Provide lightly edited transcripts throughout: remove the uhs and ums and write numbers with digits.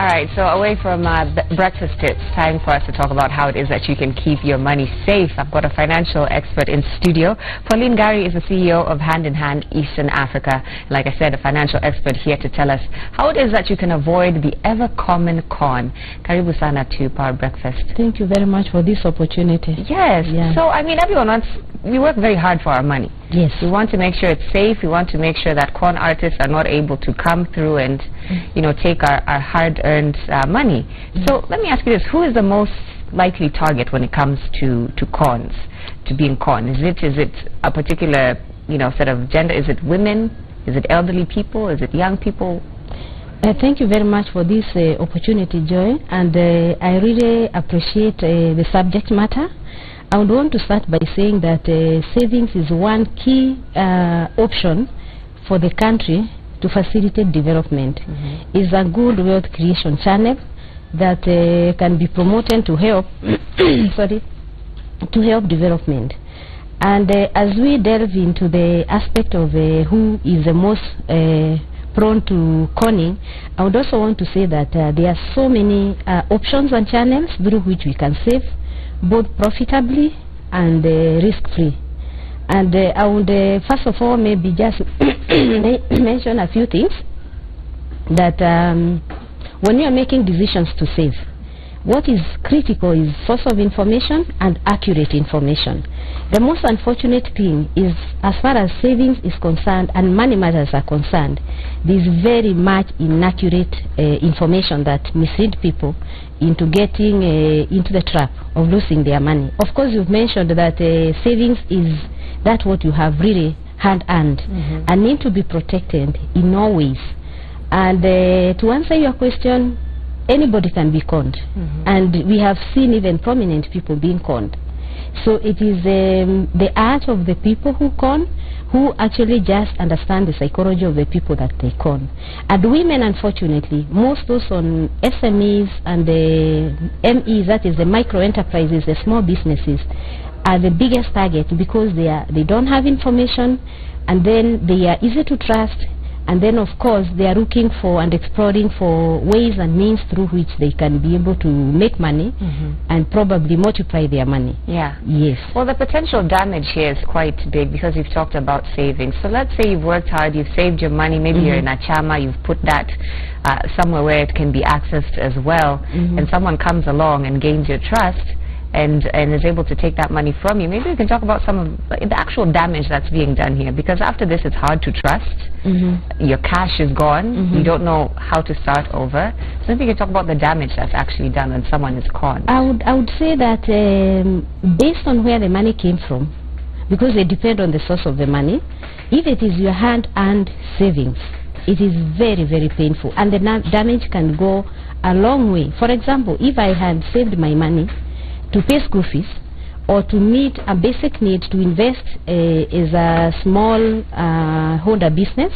right, so away from breakfast tips, time for us to talk about how it is that you can keep your money safe. I've got a financial expert in studio. Pauline Gary is the CEO of Hand in Hand Eastern Africa. Like I said, a financial expert here to tell us how it is that you can avoid the ever-common con. Karibu sana to Power Breakfast. Thank you very much for this opportunity. Yes. Yeah. So, I mean, everyone wants, we work very hard for our money. Yes. We want to make sure it's safe. We want to make sure that con artists are not able to come through and, you know, take our hard-earned money. So let me ask you this. Who is the most likely target when it comes to cons, to being con? Is it a particular, you know, set of gender? Is it women? Is it elderly people? Is it young people? Thank you very much for this opportunity, Joy. And I really appreciate the subject matter. I would want to start by saying that savings is one key option for the country to facilitate development. It's a good wealth creation channel that can be promoted to help to help development. And as we delve into the aspect of who is the most prone to conning, I would also want to say that there are so many options and channels through which we can save, both profitably and risk-free. And I would first of all maybe just mention a few things that when you are making decisions to save, what is critical is source of information and accurate information. The most unfortunate thing is, as far as savings is concerned and money matters are concerned, there is very much inaccurate information that mislead people into getting into the trap of losing their money. Of course, you've mentioned that savings is that what you have really hand-earned and need to be protected in all ways. And to answer your question, anybody can be conned, and we have seen even prominent people being conned. So it is the art of the people who con, who actually just understand the psychology of the people that they con. And women, unfortunately, most those on SMEs and the MEs, that is the micro enterprises, the small businesses, are the biggest target because they don't have information, and then they are easy to trust. And then, of course, they are looking for and exploring for ways and means through which they can be able to make money and probably multiply their money. Yeah. Yes. Well, the potential damage here is quite big because you've talked about savings. So let's say you've worked hard, you've saved your money, maybe you're in a chama, you've put that somewhere where it can be accessed as well, and someone comes along and gains your trust and is able to take that money from you. Maybe we can talk about some of the actual damage that's being done here, because after this it's hard to trust. Your cash is gone. You don't know how to start over. So maybe we can talk about the damage that's actually done when someone is conned. I would say that based on where the money came from, because they depend on the source of the money, if it is your hand-earned savings, it is very, very painful, and the damage can go a long way. For example, if I had saved my money to pay school fees or to meet a basic need to invest as a small holder business,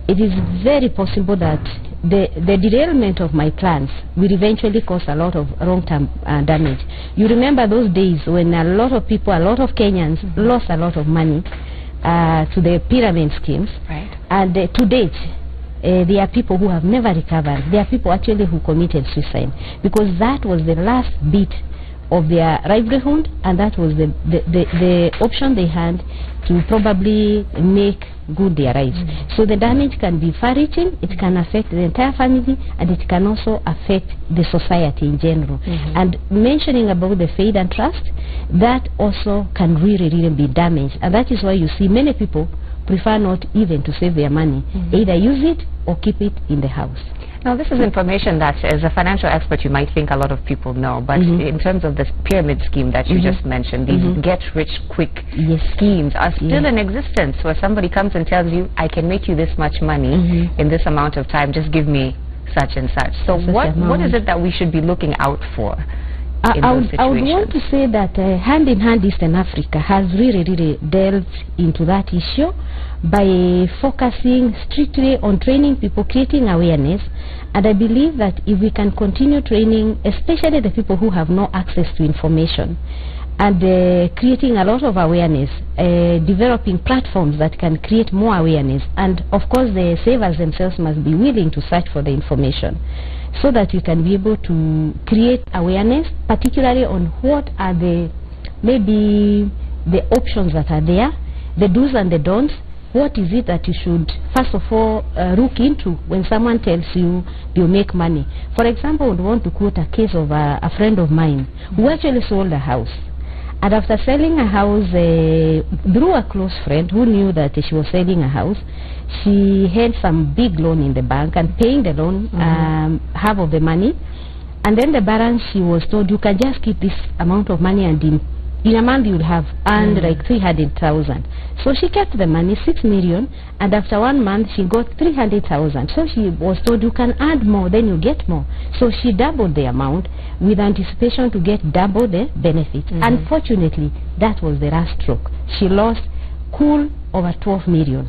it is very possible that the derailment of my plans will eventually cause a lot of long-term damage. You remember those days when a lot of people, a lot of Kenyans lost a lot of money to the pyramid schemes. Right. And to date, there are people who have never recovered. There are people actually who committed suicide because that was the last bit of their livelihood, and that was the option they had to probably make good their lives. So the damage can be far-reaching, it can affect the entire family, and it can also affect the society in general. And mentioning about the faith and trust, that also can really, really be damaged. And that is why you see many people prefer not even to save their money. Either use it or keep it in the house. Now, this is information that, as a financial expert, you might think a lot of people know, but in terms of this pyramid scheme that you just mentioned, these get-rich-quick schemes are still in existence, where somebody comes and tells you, I can make you this much money in this amount of time, just give me such and such. So what is it that we should be looking out for? I would want to say that Hand in Hand Eastern Africa has really, really delved into that issue by focusing strictly on training people, creating awareness. And I believe that if we can continue training, especially the people who have no access to information, and creating a lot of awareness, developing platforms that can create more awareness. And of course, the savers themselves must be willing to search for the information so that you can be able to create awareness, particularly on what are maybe the options that are there, the do's and the don'ts. What is it that you should, first of all, look into when someone tells you you make money? For example, I would want to quote a case of a friend of mine who actually sold a house. And after selling a house through a close friend who knew that she was selling a house, she had some big loan in the bank and paying the loan, half of the money. And then the balance, she was told, you can just keep this amount of money, and in a month you would have earned like 300,000. So she kept the money, 6 million, and after 1 month she got 300,000. So she was told, you can add more, then you get more. So she doubled the amount with anticipation to get double the benefit. Unfortunately, that was the last stroke. She lost cool over 12 million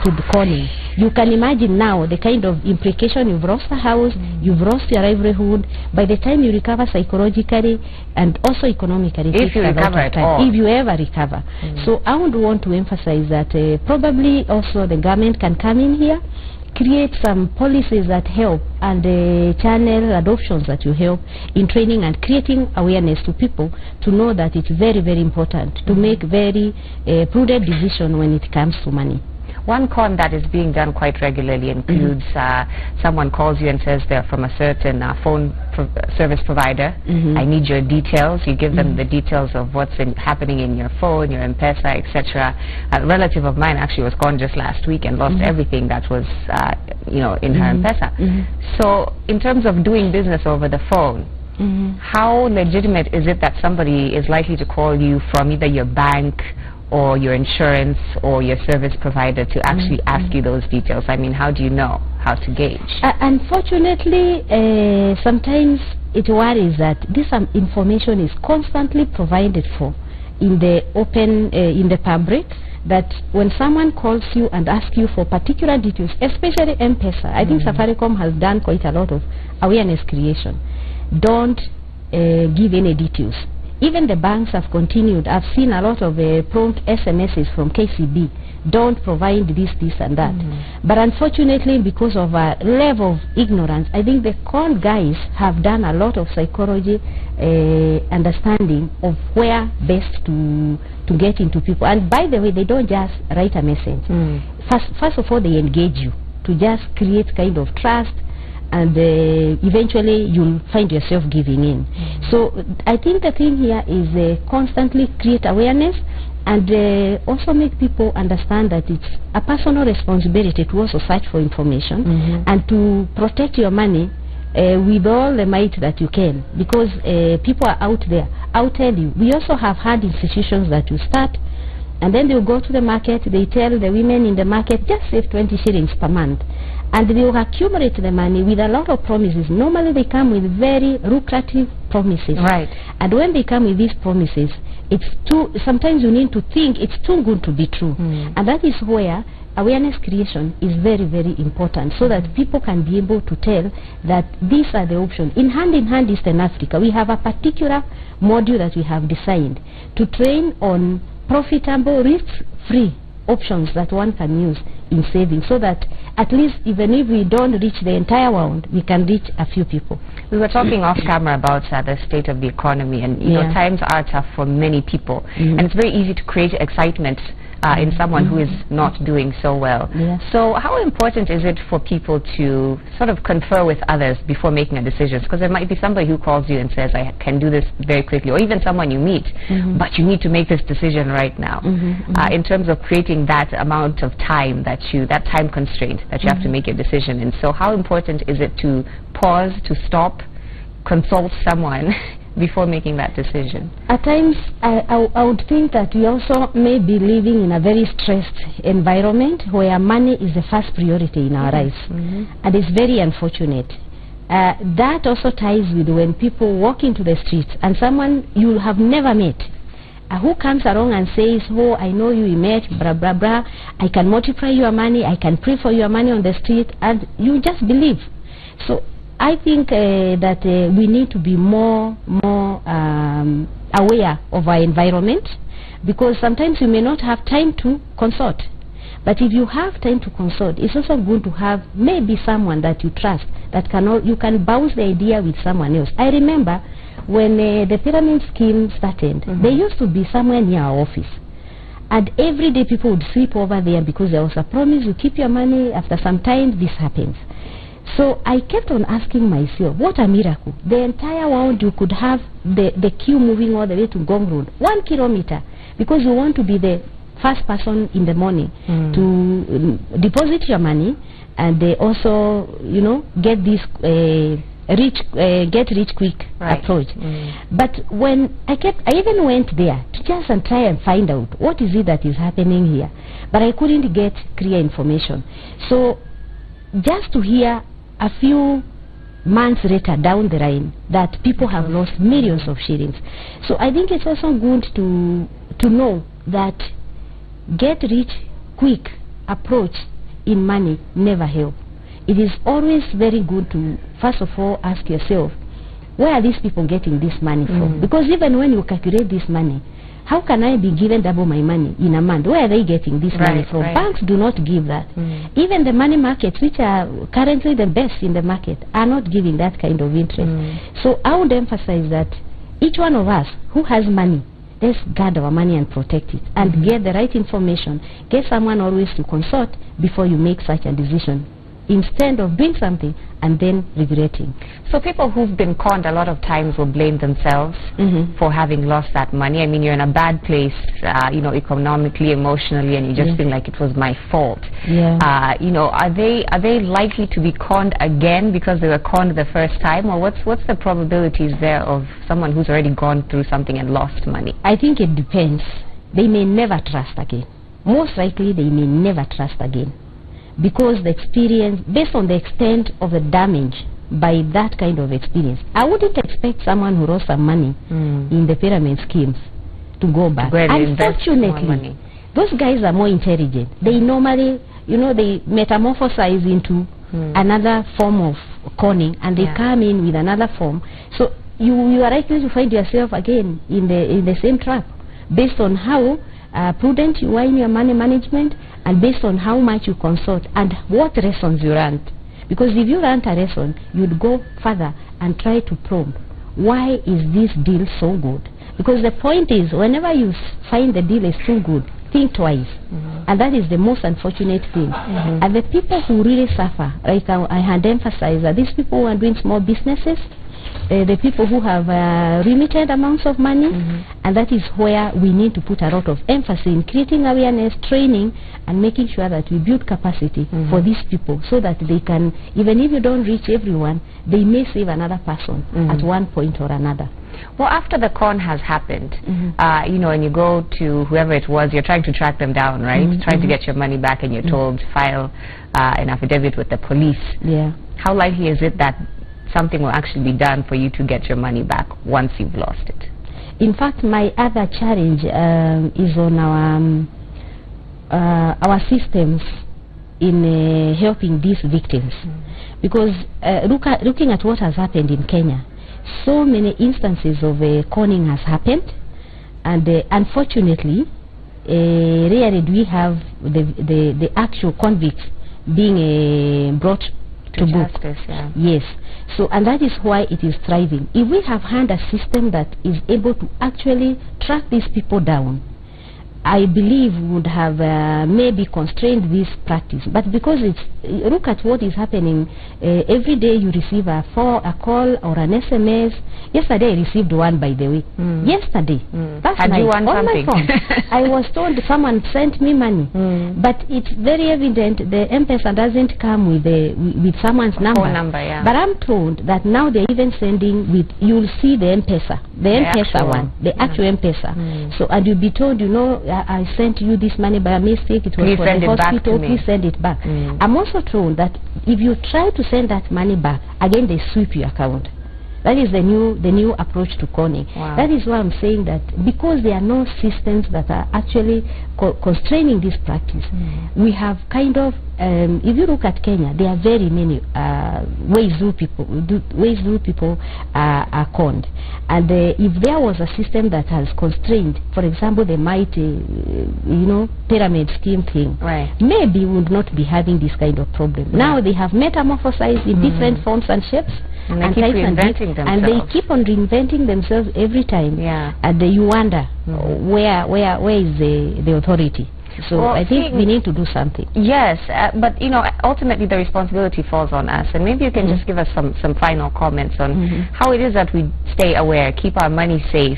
to the conning. You can imagine now the kind of implication. You've lost a house, you've lost your livelihood. By the time you recover psychologically and also economically, if you recover at all, if you ever recover. So I would want to emphasize that probably also the government can come in here, create some policies that help, and channel adoptions that you help in training and creating awareness to people to know that it's very, very important to make very prudent decision when it comes to money. One con that is being done quite regularly includes someone calls you and says they're from a certain phone service provider. I need your details. You give them the details of what's happening in your phone, your M-Pesa, etc. A relative of mine actually was gone just last week and lost everything that was in her M-Pesa. So in terms of doing business over the phone, how legitimate is it that somebody is likely to call you from either your bank or your insurance or your service provider to actually ask you those details? I mean, how do you know how to gauge? Unfortunately, sometimes it worries that this information is constantly provided for in the open, in the public, that when someone calls you and asks you for particular details, especially M-Pesa, I think Safaricom has done quite a lot of awareness creation. Don't give any details. Even the banks have continued. I've seen a lot of prompt SMSs from KCB. Don't provide this, and that. But unfortunately, because of a level of ignorance, I think the con guys have done a lot of psychology understanding of where best to get into people. And by the way, they don't just write a message. First of all, they engage you to just create kind of trust, and eventually you'll find yourself giving in. So I think the thing here is constantly create awareness, and also make people understand that it's a personal responsibility to also search for information and to protect your money with all the might that you can, because people are out there. I'll tell you, we also have had institutions that you start, and then they'll go to the market, they tell the women in the market, just save 20 shillings per month. And they will accumulate the money with a lot of promises. Normally they come with very lucrative promises. Right. And when they come with these promises, sometimes you need to think it's too good to be true. And that is where awareness creation is very, very important, so that people can be able to tell that these are the options. In Hand Eastern Africa, we have a particular module that we have designed to train on profitable, risk-free options that one can use in saving, so that at least even if we don't reach the entire world, we can reach a few people. We were talking off camera about the state of the economy, and you know, times are tough for many people, and it's very easy to create excitement in someone who is not doing so well. So how important is it for people to sort of confer with others before making a decision? Because there might be somebody who calls you and says, I can do this very quickly, or even someone you meet, but you need to make this decision right now. In terms of creating that amount of time, that time constraint that you have to make a decision. And so how important is it to pause, to stop, consult someone before making that decision? At times, I would think that we also may be living in a very stressed environment where money is the first priority in our lives. And it's very unfortunate. That also ties with when people walk into the streets and someone you have never met, who comes along and says, oh, I know you, we met, blah, blah, blah, I can multiply your money, I can pray for your money on the street, and you just believe. So I think that we need to be more aware of our environment, because sometimes you may not have time to consult. But if you have time to consult, it's also good to have maybe someone that you trust, that you can bounce the idea with someone else. I remember when the pyramid scheme started, they used to be somewhere near our office. And every day people would sleep over there because there was a promise, you keep your money, after some time this happens. So I kept on asking myself, what a miracle. The entire world, you could have the queue moving all the way to Ngong Road, 1 kilometer, because you want to be the first person in the morning to deposit your money, and they also, you know, get this get rich quick approach. But when I even went there to just try and find out what is it that is happening here, but I couldn't get clear information. So just to hear a few months later down the line that people have lost millions of shillings. So I think it's also good to know that get rich quick approach in money never help. It is always very good to first of all ask yourself, where are these people getting this money from? Because even when you calculate this money, how can I be given double my money in a month? Where are they getting this money from? Banks do not give that. Even the money markets, which are currently the best in the market, are not giving that kind of interest. So I would emphasize that each one of us who has money, let's guard our money and protect it, and get the right information. Get someone always to consult before you make such a decision, instead of doing something and then regretting. So people who've been conned a lot of times will blame themselves for having lost that money. I mean, you're in a bad place, you know, economically, emotionally, and you just feel like it was my fault. You know, are they likely to be conned again because they were conned the first time, or what's the probabilities there of someone who's already gone through something and lost money? I think it depends. They may never trust again. Most likely, they may never trust again, because the experience, based on the extent of the damage by that kind of experience, I wouldn't expect someone who lost some money in the pyramid schemes to go back. Unfortunately, those guys are more intelligent. They normally, you know, they metamorphosize into another form of conning, and they come in with another form. So you are likely to find yourself again in the same trap, based on how prudent you are in your money management, and based on how much you consult and what lessons you learned. Because if you learned a lesson, you'd go further and try to probe, why is this deal so good? Because the point is, whenever you find the deal is too good, think twice. And that is the most unfortunate thing. And the people who really suffer, like I had emphasized, are these people who are doing small businesses, the people who have limited amounts of money, and that is where we need to put a lot of emphasis in creating awareness, training, and making sure that we build capacity for these people, so that they can, even if you don't reach everyone, they may save another person at one point or another. Well, after the con has happened, you know, and you go to whoever it was, you're trying to track them down, right? Trying to get your money back, and you're told file an affidavit with the police. How likely is it that something will actually be done for you to get your money back once you've lost it? In fact, my other challenge is on our systems in helping these victims. Because looking at what has happened in Kenya, so many instances of conning has happened, and unfortunately, rarely do we have the actual convicts being brought to justice, Yes. So, and that is why it is thriving. If we have had a system that is able to actually track these people down, I believe would have maybe constrained this practice. But because it's, look at what is happening. Every day you receive a call or an SMS. Yesterday I received one, by the way. Yesterday. That's Had you won on something? my phone. I was told someone sent me money. But it's very evident the M-Pesa doesn't come with someone's number. Phone number, But I'm told that now they're even sending with, you'll see the M-Pesa. The M-Pesa one. The actual M-Pesa. So, and you'll be told, you know, I sent you this money by mistake, it was for the hospital, please send it back. I'm also told that if you try to send that money back, again they sweep your account. That is the new approach to conning. Wow. That is why I'm saying that because there are no systems that are actually constraining this practice, we have kind of, if you look at Kenya, there are very many ways through people are conned. And if there was a system that has constrained, for example, the mighty, pyramid scheme thing, right, maybe we would not be having this kind of problem. Now they have metamorphosized in different forms and shapes, and they keep reinventing themselves. And they keep on reinventing themselves every time. Yeah. And you wonder where is the authority. So well, I think we need to do something. Yes, but ultimately the responsibility falls on us. And maybe you can just give us some final comments on how it is that we stay aware, keep our money safe,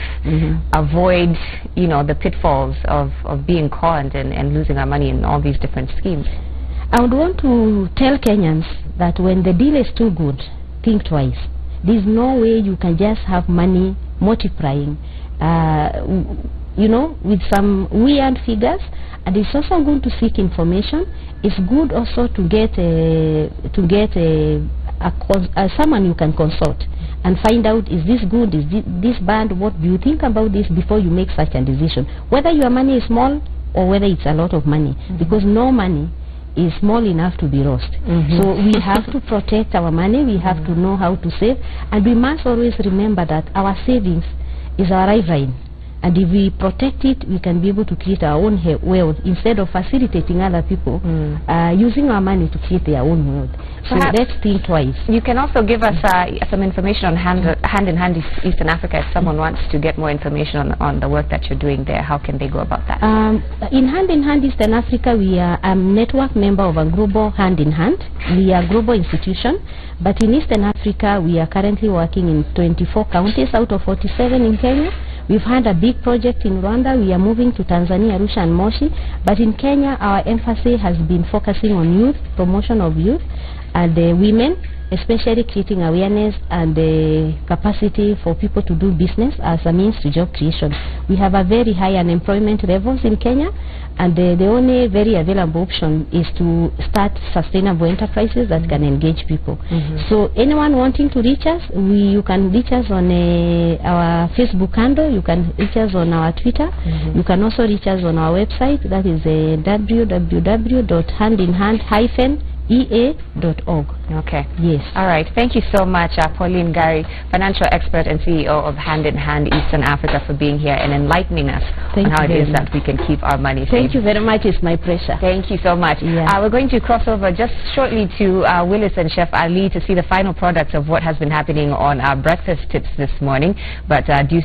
avoid the pitfalls of being conned and losing our money in all these different schemes. I would want to tell Kenyans that when the deal is too good, think twice. There's no way you can just have money multiplying, with some weird figures. And it's also good to seek information. It's good also to get someone you can consult and find out, is this good, is this bad, what do you think about this before you make such a decision, whether your money is small or whether it's a lot of money, because no money is small enough to be lost. So we have to protect our money, we have to know how to save, and we must always remember that our savings is our lifeline. And if we protect it, we can be able to create our own wealth instead of facilitating other people using our money to create their own wealth. So let's think twice. You can also give us some information on Hand in Hand Eastern Africa. If someone wants to get more information on the work that you're doing there, how can they go about that? In Hand Eastern Africa, we are a network member of a global Hand in Hand. We are a global institution, but in Eastern Africa, we are currently working in 24 counties out of 47 in Kenya. We've had a big project in Rwanda. We are moving to Tanzania, Arusha and Moshi. But in Kenya, our emphasis has been focusing on youth, promotion of youth, and women, especially creating awareness and capacity for people to do business as a means to job creation. We have a very high unemployment levels in Kenya, and the only very available option is to start sustainable enterprises that can engage people. So anyone wanting to reach us, you can reach us on our Facebook handle, you can reach us on our Twitter, you can also reach us on our website, that is www.handinhand-ea.org. Okay. Yes. All right. Thank you so much, Pauline Gari, financial expert and CEO of Hand in Hand Eastern Africa, for being here and enlightening us on how it is that we can keep our money safe. Thank you very much. It's my pleasure. Thank you so much. Yeah. We're going to cross over just shortly to Willis and Chef Ali to see the final products of what has been happening on our breakfast tips this morning. But do